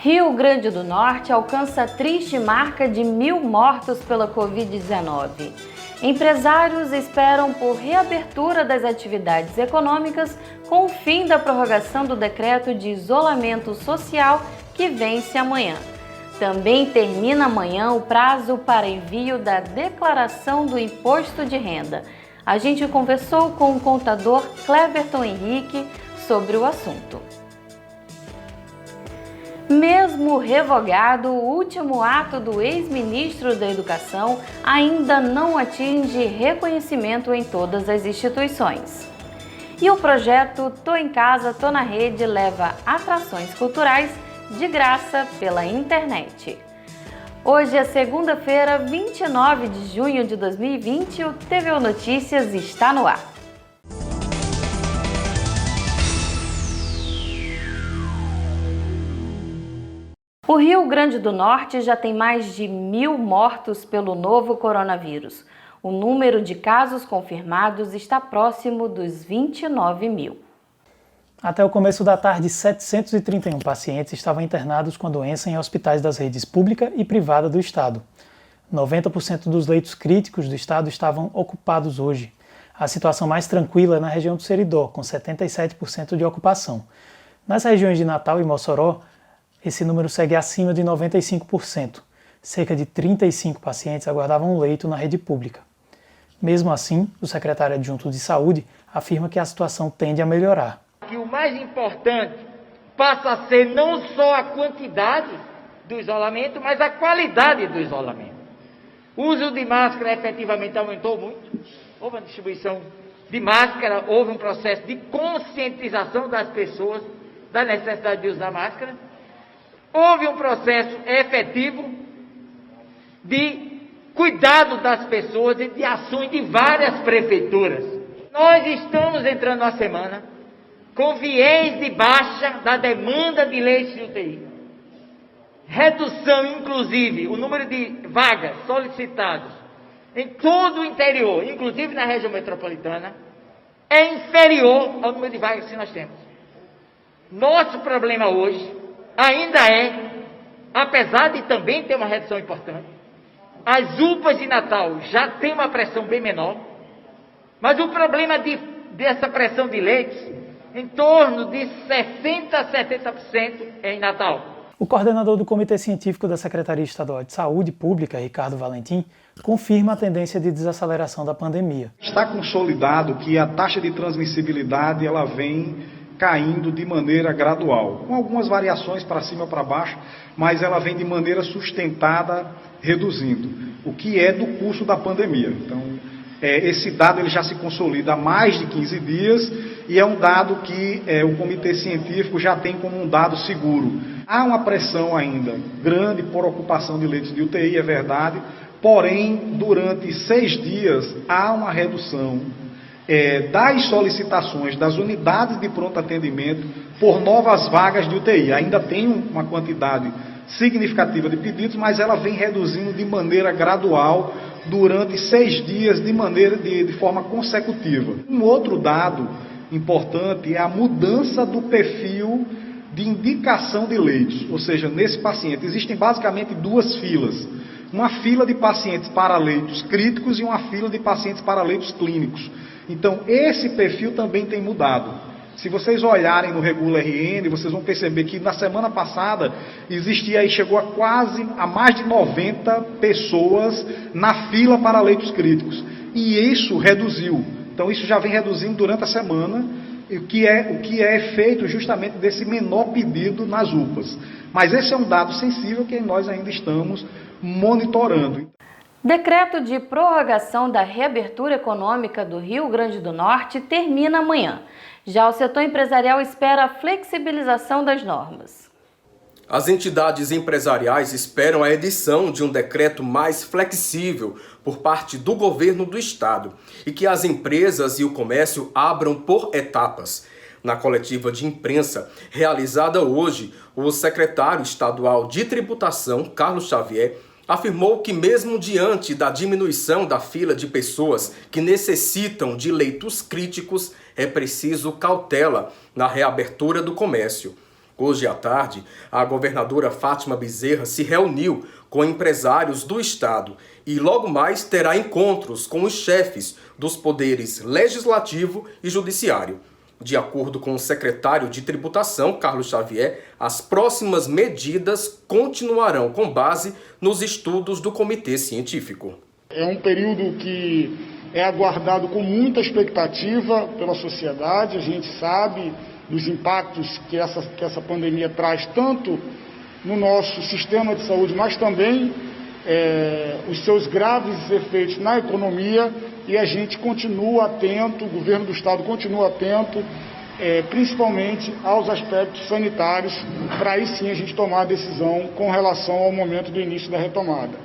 Rio Grande do Norte alcança a triste marca de 1.000 mortos pela Covid-19. Empresários esperam por reabertura das atividades econômicas com o fim da prorrogação do decreto de isolamento social que vence amanhã. Também termina amanhã o prazo para envio da declaração do imposto de renda. A gente conversou com o contador Cleverton Henrique sobre o assunto. Mesmo revogado, o último ato do ex-ministro da Educação ainda não atinge reconhecimento em todas as instituições. E o projeto Tô em Casa, Tô na Rede leva atrações culturais de graça pela internet. Hoje é segunda-feira, 29 de junho de 2020, o TVU Notícias está no ar. O Rio Grande do Norte já tem mais de 1.000 mortos pelo novo coronavírus. O número de casos confirmados está próximo dos 29.000. Até o começo da tarde, 731 pacientes estavam internados com a doença em hospitais das redes pública e privada do estado. 90% dos leitos críticos do estado estavam ocupados hoje. A situação mais tranquila é na região do Seridó, com 77% de ocupação. Nas regiões de Natal e Mossoró, esse número segue acima de 95%. Cerca de 35 pacientes aguardavam um leito na rede pública. Mesmo assim, o secretário adjunto de Saúde afirma que a situação tende a melhorar. Que o mais importante passa a ser não só a quantidade do isolamento, mas a qualidade do isolamento. O uso de máscara efetivamente aumentou muito. Houve uma distribuição de máscara, houve um processo de conscientização das pessoas da necessidade de usar máscara. Houve um processo efetivo de cuidado das pessoas e de ações de várias prefeituras. Nós estamos entrando na semana com viés de baixa da demanda de leitos de UTI. Redução, inclusive, o número de vagas solicitadas em todo o interior, inclusive na região metropolitana, é inferior ao número de vagas que nós temos. Nosso problema hoje ainda é, apesar de também ter uma redução importante, as UPAs de Natal já tem uma pressão bem menor, mas o problema dessa pressão de leitos, em torno de 60% a 70% é em Natal. O coordenador do Comitê Científico da Secretaria Estadual de Saúde Pública, Ricardo Valentim, confirma a tendência de desaceleração da pandemia. Está consolidado que a taxa de transmissibilidade ela vem caindo de maneira gradual, com algumas variações para cima ou para baixo, mas ela vem de maneira sustentada, reduzindo, o que é do curso da pandemia. Então, esse dado ele já se consolida há mais de 15 dias e é um dado que o Comitê Científico já tem como um dado seguro. Há uma pressão ainda grande por ocupação de leitos de UTI, é verdade, porém, durante 6 dias há uma redução das solicitações das unidades de pronto atendimento por novas vagas de UTI. Ainda tem uma quantidade significativa de pedidos, mas ela vem reduzindo de maneira gradual durante 6 dias de forma consecutiva. Um outro dado importante é a mudança do perfil de indicação de leitos, ou seja, nesse paciente existem basicamente 2 filas. Uma fila de pacientes para leitos críticos e uma fila de pacientes para leitos clínicos. Então, esse perfil também tem mudado. Se vocês olharem no Regula RN, vocês vão perceber que na semana passada chegou a mais de 90 pessoas na fila para leitos críticos. E isso reduziu. Então, isso já vem reduzindo durante a semana, o que é efeito justamente desse menor pedido nas UPAs. Mas esse é um dado sensível que nós ainda estamos monitorando. Decreto de prorrogação da reabertura econômica do Rio Grande do Norte termina amanhã. Já o setor empresarial espera a flexibilização das normas. As entidades empresariais esperam a edição de um decreto mais flexível por parte do governo do estado e que as empresas e o comércio abram por etapas. Na coletiva de imprensa realizada hoje, o secretário estadual de Tributação, Carlos Xavier, afirmou que mesmo diante da diminuição da fila de pessoas que necessitam de leitos críticos, é preciso cautela na reabertura do comércio. Hoje à tarde, a governadora Fátima Bezerra se reuniu com empresários do estado e logo mais terá encontros com os chefes dos poderes legislativo e judiciário. De acordo com o secretário de Tributação, Carlos Xavier, as próximas medidas continuarão com base nos estudos do comitê científico. É um período que é aguardado com muita expectativa pela sociedade. A gente sabe dos impactos que essa pandemia traz tanto no nosso sistema de saúde, mas também os seus graves efeitos na economia, e a gente continua atento, o governo do estado continua atento, principalmente aos aspectos sanitários, para aí sim a gente tomar a decisão com relação ao momento do início da retomada.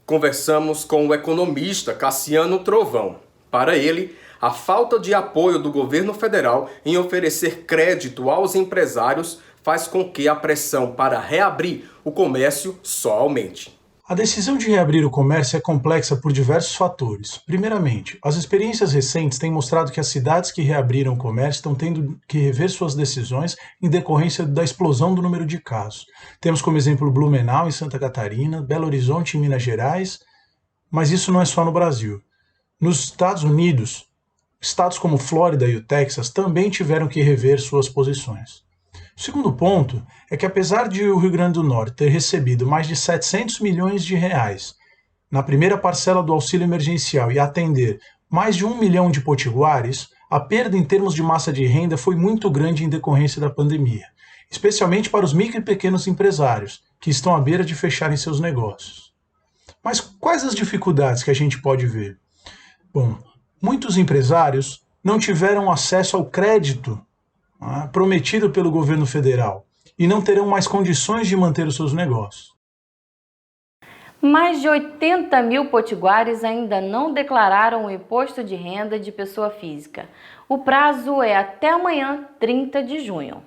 Conversamos com o economista Cassiano Trovão. Para ele, a falta de apoio do governo federal em oferecer crédito aos empresários faz com que a pressão para reabrir o comércio só aumente. A decisão de reabrir o comércio é complexa por diversos fatores. Primeiramente, as experiências recentes têm mostrado que as cidades que reabriram o comércio estão tendo que rever suas decisões em decorrência da explosão do número de casos. Temos como exemplo Blumenau, em Santa Catarina, Belo Horizonte, em Minas Gerais, mas isso não é só no Brasil. Nos Estados Unidos, estados como Flórida e o Texas também tiveram que rever suas posições. O segundo ponto é que, apesar de o Rio Grande do Norte ter recebido mais de 700 milhões de reais na primeira parcela do auxílio emergencial e atender mais de 1 milhão de potiguares, a perda em termos de massa de renda foi muito grande em decorrência da pandemia, especialmente para os micro e pequenos empresários, que estão à beira de fecharem seus negócios. Mas quais as dificuldades que a gente pode ver? Bom, muitos empresários não tiveram acesso ao crédito prometido pelo governo federal e não terão mais condições de manter os seus negócios. Mais de 80 mil potiguares ainda não declararam o imposto de renda de pessoa física. O prazo é até amanhã, 30 de junho.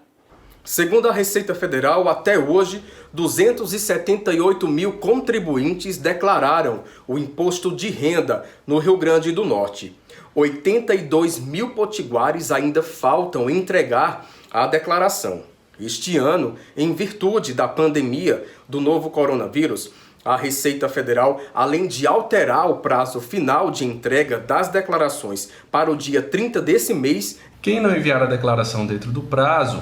Segundo a Receita Federal, até hoje, 278 mil contribuintes declararam o imposto de renda no Rio Grande do Norte. 82 mil potiguares ainda faltam entregar a declaração. Este ano, em virtude da pandemia do novo coronavírus, a Receita Federal, além de alterar o prazo final de entrega das declarações para o dia 30 desse mês, quem não enviar a declaração dentro do prazo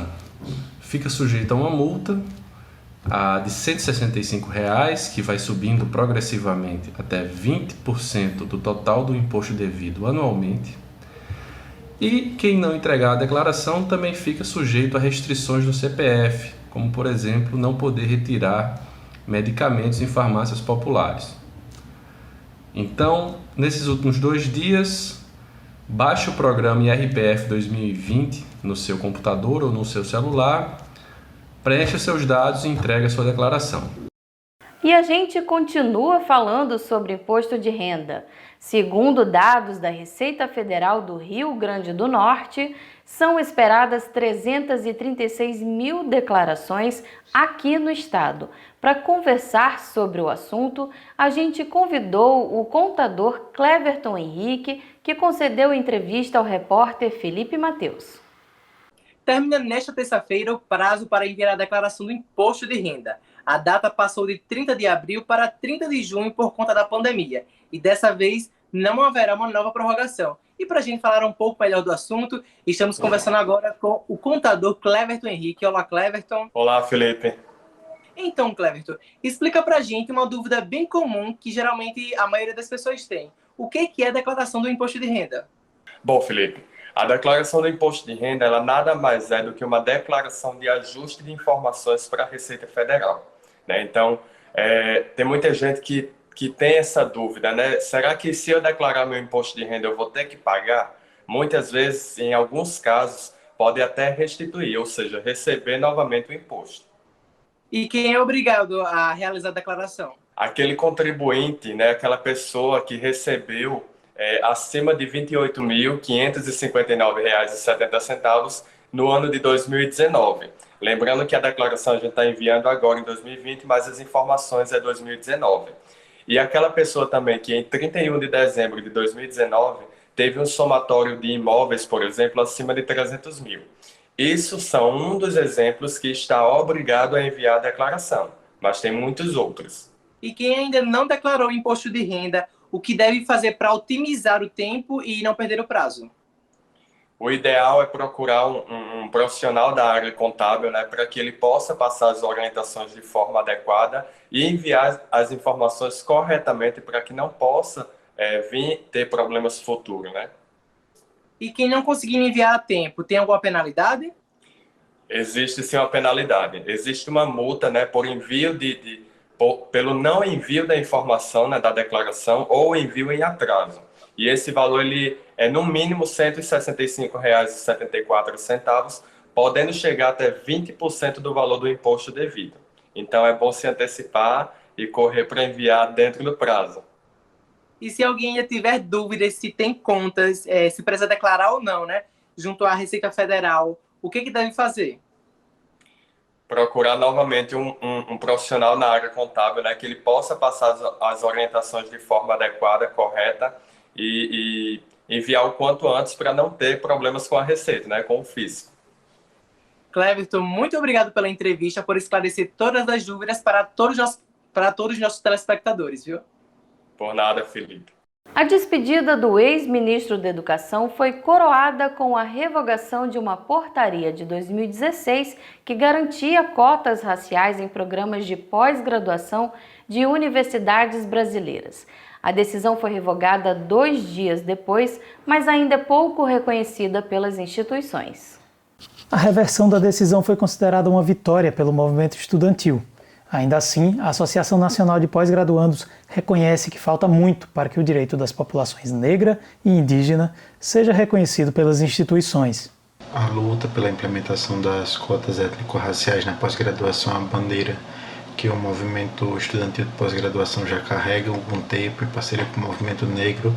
fica sujeito a uma multa de R$ 165, que vai subindo progressivamente até 20% do total do imposto devido anualmente. E quem não entregar a declaração também fica sujeito a restrições do CPF, como, por exemplo, não poder retirar medicamentos em farmácias populares. Então, nesses últimos 2 dias, baixe o programa IRPF 2020 no seu computador ou no seu celular, preencha seus dados e entregue a sua declaração. E a gente continua falando sobre imposto de renda. Segundo dados da Receita Federal do Rio Grande do Norte, são esperadas 336 mil declarações aqui no estado. Para conversar sobre o assunto, a gente convidou o contador Cleverton Henrique, que concedeu entrevista ao repórter Felipe Mateus. Termina nesta terça-feira o prazo para enviar a declaração do imposto de renda. A data passou de 30 de abril para 30 de junho por conta da pandemia. E dessa vez não haverá uma nova prorrogação. E para a gente falar um pouco melhor do assunto, estamos conversando agora com o contador Cleverton Henrique. Olá, Cleverton. Olá, Felipe. Então, Cleverton, explica para a gente uma dúvida bem comum que geralmente a maioria das pessoas tem. O que é a declaração do imposto de renda? Bom, Felipe, a declaração do imposto de renda ela nada mais é do que uma declaração de ajuste de informações para a Receita Federal. Né? Então, tem muita gente que tem essa dúvida, né? Será que se eu declarar meu imposto de renda eu vou ter que pagar? Muitas vezes, em alguns casos, pode até restituir, ou seja, receber novamente o imposto. E quem é obrigado a realizar a declaração? Aquele contribuinte, né? Aquela pessoa que recebeu acima de R$ 28.559,70 no ano de 2019. Lembrando que a declaração a gente está enviando agora em 2020, mas as informações é 2019. E aquela pessoa também que em 31 de dezembro de 2019 teve um somatório de imóveis, por exemplo, acima de 300 mil. Isso são um dos exemplos que está obrigado a enviar a declaração, mas tem muitos outros. E quem ainda não declarou imposto de renda, o que deve fazer para otimizar o tempo e não perder o prazo? O ideal é procurar um profissional da área contábil, né, para que ele possa passar as orientações de forma adequada e enviar as informações corretamente para que não possa vir ter problemas futuros, né? E quem não conseguir enviar a tempo, tem alguma penalidade? Existe sim uma penalidade. Existe uma multa, né, por envio pelo não envio da informação, né, da declaração ou envio em atraso. E esse valor ele é no mínimo R$ 165,74, podendo chegar até 20% do valor do imposto devido. Então é bom se antecipar e correr para enviar dentro do prazo. E se alguém ainda tiver dúvidas se tem contas, se precisa declarar ou não, né, junto à Receita Federal, o que deve fazer? Procurar novamente um profissional na área contábil, né, que ele possa passar as orientações de forma adequada, correta e enviar o quanto antes para não ter problemas com a Receita, né, com o fisco. Cleverton, muito obrigado pela entrevista, por esclarecer todas as dúvidas para todos os nossos telespectadores, viu? Por nada, Felipe. A despedida do ex-ministro da Educação foi coroada com a revogação de uma portaria de 2016 que garantia cotas raciais em programas de pós-graduação de universidades brasileiras. A decisão foi revogada 2 dias depois, mas ainda é pouco reconhecida pelas instituições. A reversão da decisão foi considerada uma vitória pelo movimento estudantil. Ainda assim, a Associação Nacional de Pós-Graduandos reconhece que falta muito para que o direito das populações negra e indígena seja reconhecido pelas instituições. A luta pela implementação das cotas étnico-raciais na pós-graduação é uma bandeira que o movimento estudantil de pós-graduação já carrega há algum tempo, em parceria com o movimento negro,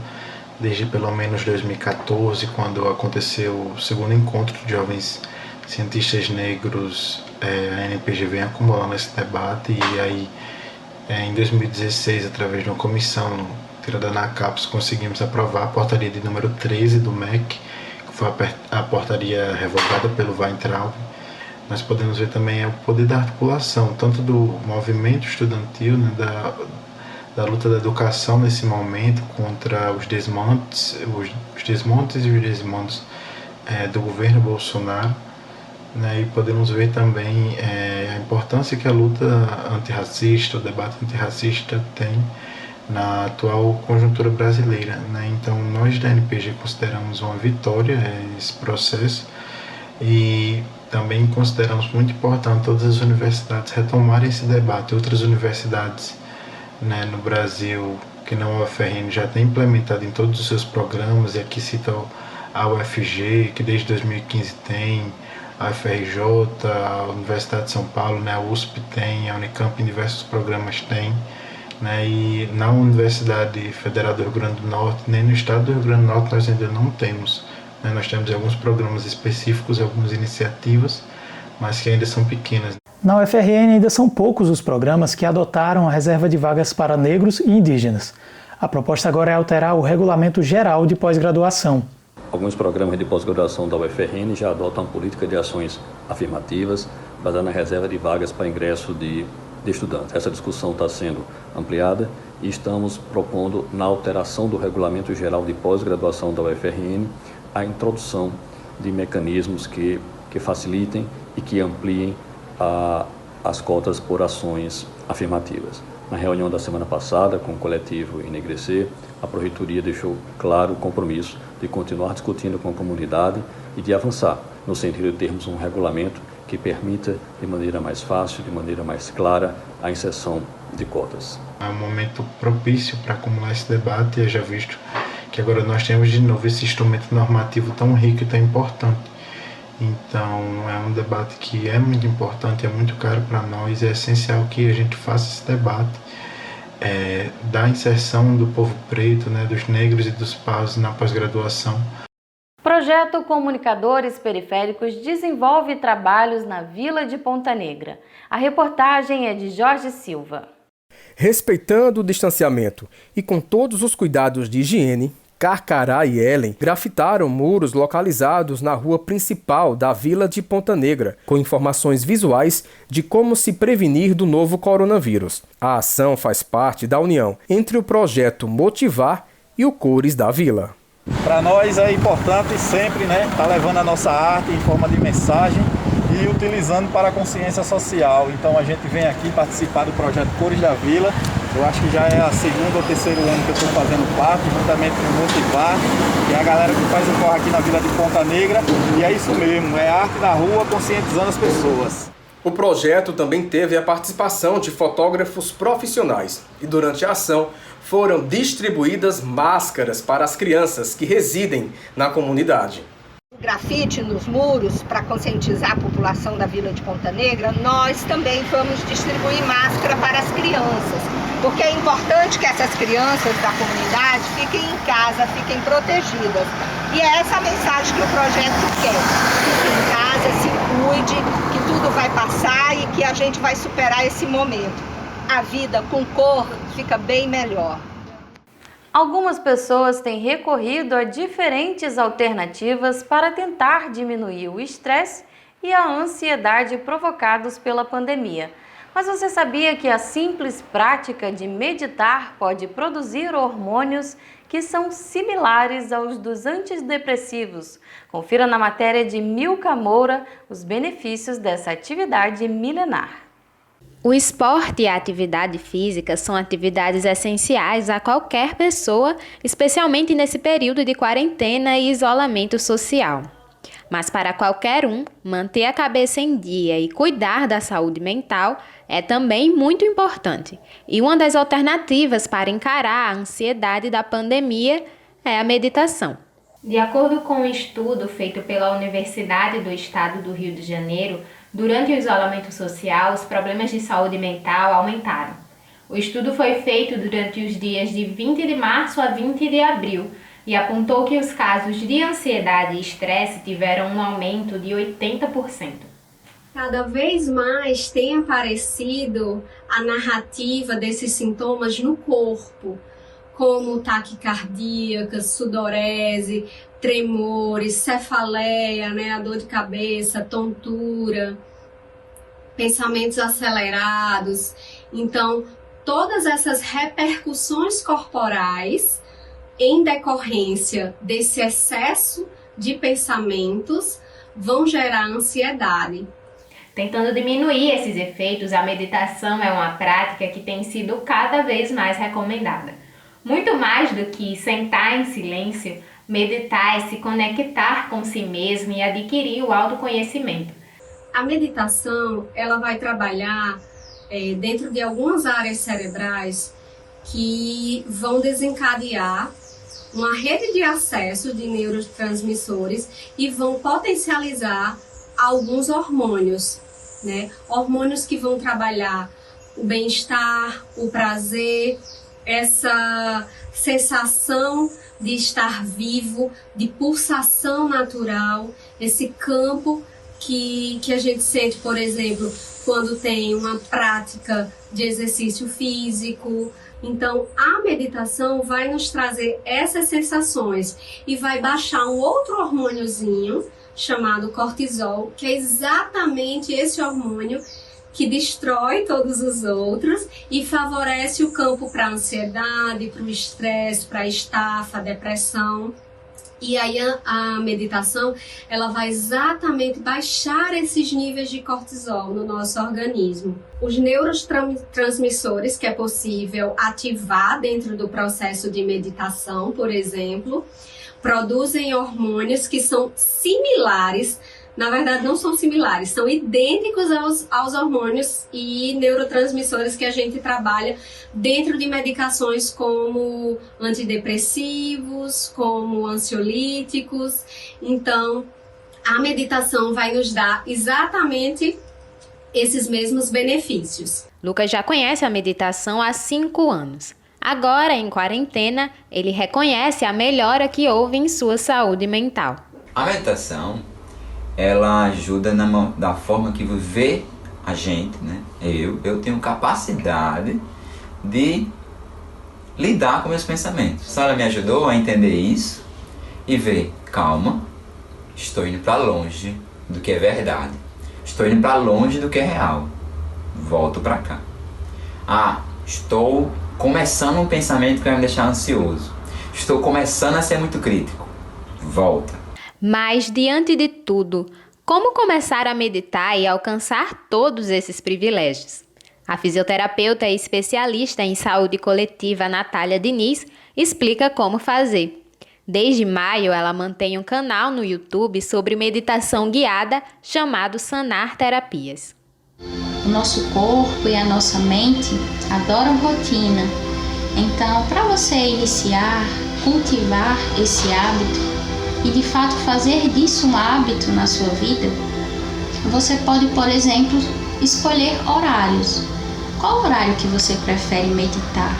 desde pelo menos 2014, quando aconteceu o segundo encontro de jovens cientistas negros. A NPG vem acumulando esse debate e aí em 2016, através de uma comissão tirada na CAPES, conseguimos aprovar a portaria de número 13 do MEC, que foi a portaria revogada pelo Weintraub. Nós podemos ver também o poder da articulação, tanto do movimento estudantil, né, da luta da educação nesse momento contra os desmontes do governo Bolsonaro. Né, e podemos ver também a importância que a luta antirracista, o debate antirracista tem na atual conjuntura brasileira. Né? Então, nós da NPG consideramos uma vitória esse processo e também consideramos muito importante todas as universidades retomarem esse debate. Outras universidades, né, no Brasil, que não a UFRN, já tem implementado em todos os seus programas, e aqui cita a UFG, que desde 2015 tem, a UFRJ, a Universidade de São Paulo, né, a USP tem, a Unicamp em diversos programas tem, né, e na Universidade Federal do Rio Grande do Norte, nem no estado do Rio Grande do Norte nós ainda não temos. Né, nós temos alguns programas específicos, algumas iniciativas, mas que ainda são pequenas. Na UFRN ainda são poucos os programas que adotaram a reserva de vagas para negros e indígenas. A proposta agora é alterar o Regulamento Geral de Pós-Graduação. Alguns programas de pós-graduação da UFRN já adotam a política de ações afirmativas, baseada na reserva de vagas para ingresso de estudantes. Essa discussão está sendo ampliada e estamos propondo, na alteração do Regulamento Geral de Pós-Graduação da UFRN, a introdução de mecanismos que facilitem e que ampliem as cotas por ações afirmativas. Na reunião da semana passada, com o coletivo Enegrecer, a Proreitoria deixou claro o compromisso de continuar discutindo com a comunidade e de avançar, no sentido de termos um regulamento que permita, de maneira mais fácil, de maneira mais clara, a inserção de cotas. É um momento propício para acumular esse debate, e já visto que agora nós temos de novo esse instrumento normativo tão rico e tão importante. Então, é um debate que é muito importante, é muito caro para nós, é essencial que a gente faça esse debate da inserção do povo preto, né, dos negros e dos pardos na pós-graduação. O projeto Comunicadores Periféricos desenvolve trabalhos na Vila de Ponta Negra. A reportagem é de Jorge Silva. Respeitando o distanciamento e com todos os cuidados de higiene, Carcará e Ellen grafitaram muros localizados na rua principal da Vila de Ponta Negra, com informações visuais de como se prevenir do novo coronavírus. A ação faz parte da união entre o projeto Motivar e o Cores da Vila. Para nós é importante sempre, estar levando a nossa arte em forma de mensagem e utilizando para a consciência social. Então a gente vem aqui participar do projeto Cores da Vila. Eu acho que já é a segunda ou terceiro ano que eu estou fazendo parte, juntamente com o Motivar, que é a galera que faz o corre aqui na Vila de Ponta Negra. E é isso mesmo, é arte na rua conscientizando as pessoas. O projeto também teve a participação de fotógrafos profissionais e durante a ação foram distribuídas máscaras para as crianças que residem na comunidade. Grafite nos muros para conscientizar a população da Vila de Ponta Negra, nós também vamos distribuir máscara para as crianças, porque é importante que essas crianças da comunidade fiquem em casa, fiquem protegidas. E é essa a mensagem que o projeto quer. Fique em casa, se cuide, que tudo vai passar e que a gente vai superar esse momento. A vida com cor fica bem melhor. Algumas pessoas têm recorrido a diferentes alternativas para tentar diminuir o estresse e a ansiedade provocados pela pandemia. Mas você sabia que a simples prática de meditar pode produzir hormônios que são similares aos dos antidepressivos? Confira na matéria de Milka Moura os benefícios dessa atividade milenar. O esporte e a atividade física são atividades essenciais a qualquer pessoa, especialmente nesse período de quarentena e isolamento social. Mas para qualquer um, manter a cabeça em dia e cuidar da saúde mental é também muito importante. E uma das alternativas para encarar a ansiedade da pandemia é a meditação. De acordo com um estudo feito pela Universidade do Estado do Rio de Janeiro, durante o isolamento social, os problemas de saúde mental aumentaram. O estudo foi feito durante os dias de 20 de março a 20 de abril e apontou que os casos de ansiedade e estresse tiveram um aumento de 80%. Cada vez mais tem aparecido a narrativa desses sintomas no corpo, como taquicardia, sudorese, tremores, cefaleia, a dor de cabeça, tontura, pensamentos acelerados. Então, todas essas repercussões corporais em decorrência desse excesso de pensamentos vão gerar ansiedade. Tentando diminuir esses efeitos, a meditação é uma prática que tem sido cada vez mais recomendada. Muito mais do que sentar em silêncio, meditar é se conectar com si mesmo e adquirir o autoconhecimento. A meditação, ela vai trabalhar dentro de algumas áreas cerebrais que vão desencadear uma rede de acesso de neurotransmissores e vão potencializar alguns hormônios, hormônios que vão trabalhar o bem-estar, o prazer, essa sensação de estar vivo, de pulsação natural, esse campo que a gente sente, por exemplo, quando tem uma prática de exercício físico. Então, a meditação vai nos trazer essas sensações e vai baixar um outro hormôniozinho chamado cortisol, que é exatamente esse hormônio que destrói todos os outros e favorece o campo para a ansiedade, para o estresse, para a estafa, depressão. E aí a meditação, ela vai exatamente baixar esses níveis de cortisol no nosso organismo. Os neurotransmissores que é possível ativar dentro do processo de meditação, por exemplo, produzem hormônios que são similares. Na verdade, não são similares, são idênticos aos hormônios e neurotransmissores que a gente trabalha dentro de medicações como antidepressivos, como ansiolíticos. Então, a meditação vai nos dar exatamente esses mesmos benefícios. Lucas já conhece a meditação há 5 anos. Agora, em quarentena, ele reconhece a melhora que houve em sua saúde mental. A meditação, ela ajuda da forma que vê a gente, Eu tenho capacidade de lidar com meus pensamentos. Então ela me ajudou a entender isso e ver, calma, estou indo para longe do que é verdade. Estou indo para longe do que é real. Volto para cá. Estou começando um pensamento que vai me deixar ansioso. Estou começando a ser muito crítico. Volta. Mas, diante de tudo, como começar a meditar e alcançar todos esses privilégios? A fisioterapeuta e especialista em saúde coletiva Natália Diniz explica como fazer. Desde maio, ela mantém um canal no YouTube sobre meditação guiada chamado Sanar Terapias. O nosso corpo e a nossa mente adoram rotina. Então, para você iniciar, cultivar esse hábito e de fato fazer disso um hábito na sua vida, você pode, por exemplo, escolher horários. Qual horário que você prefere meditar?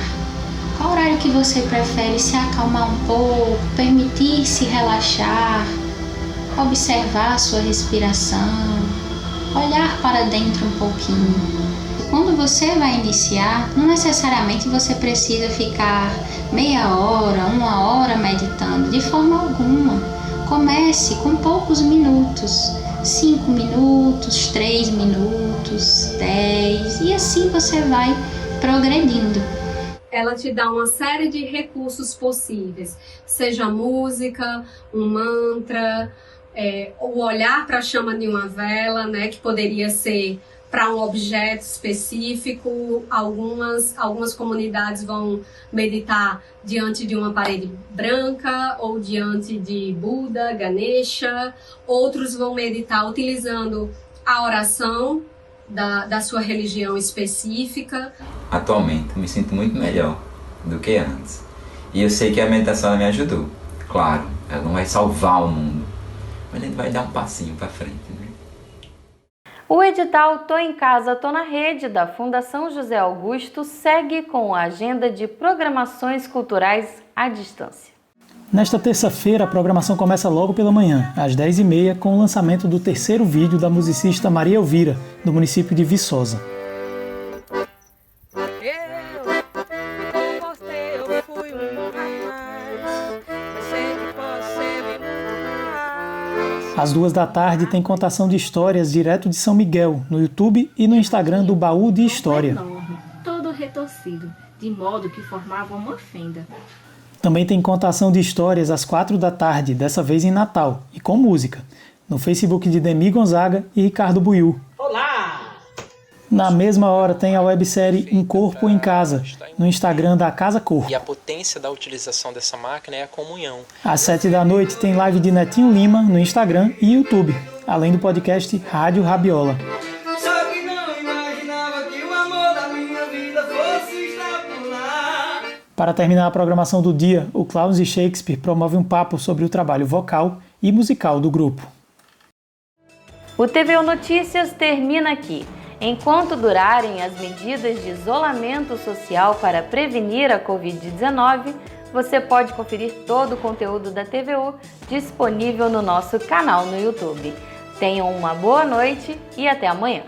Qual horário que você prefere se acalmar um pouco, permitir-se relaxar, observar a sua respiração, olhar para dentro um pouquinho. Quando você vai iniciar, não necessariamente você precisa ficar meia hora, 1 hora meditando, de forma alguma. Comece com poucos minutos, 5 minutos, 3 minutos, 10, e assim você vai progredindo. Ela te dá uma série de recursos possíveis, seja música, um mantra, o olhar para a chama de uma vela, né, que poderia ser para um objeto específico. Algumas comunidades vão meditar diante de uma parede branca ou diante de Buda, Ganesha. Outros vão meditar utilizando a oração da sua religião específica. Atualmente eu me sinto muito melhor do que antes. E eu sei que a meditação ela me ajudou. Claro, ela não vai salvar o mundo, mas a gente vai dar um passinho para frente, né? O edital Tô em Casa, Tô na Rede, da Fundação José Augusto, segue com a agenda de programações culturais à distância. Nesta terça-feira, a programação começa logo pela manhã, às 10h30, com o lançamento do terceiro vídeo da musicista Maria Elvira, do município de Viçosa. Às 2h tem contação de histórias direto de São Miguel, no YouTube e no Instagram do Baú de História. Enorme, todo retorcido, de modo que formava uma fenda. Também tem contação de histórias às 4h, dessa vez em Natal, e com música, no Facebook de Demi Gonzaga e Ricardo Buiú. Olá! Na mesma hora tem a websérie Um Corpo em Casa, no Instagram da Casa Corpo. E a potência da utilização dessa máquina é a comunhão. Às 7h tem live de Netinho Lima no Instagram e YouTube, além do podcast Rádio Rabiola. Só que não imaginava que o amor da minha vida fosse estar por lá. Para terminar a programação do dia, o Clowns e Shakespeare promove um papo sobre o trabalho vocal e musical do grupo. O TVU Notícias termina aqui. Enquanto durarem as medidas de isolamento social para prevenir a Covid-19, você pode conferir todo o conteúdo da TVU disponível no nosso canal no YouTube. Tenham uma boa noite e até amanhã!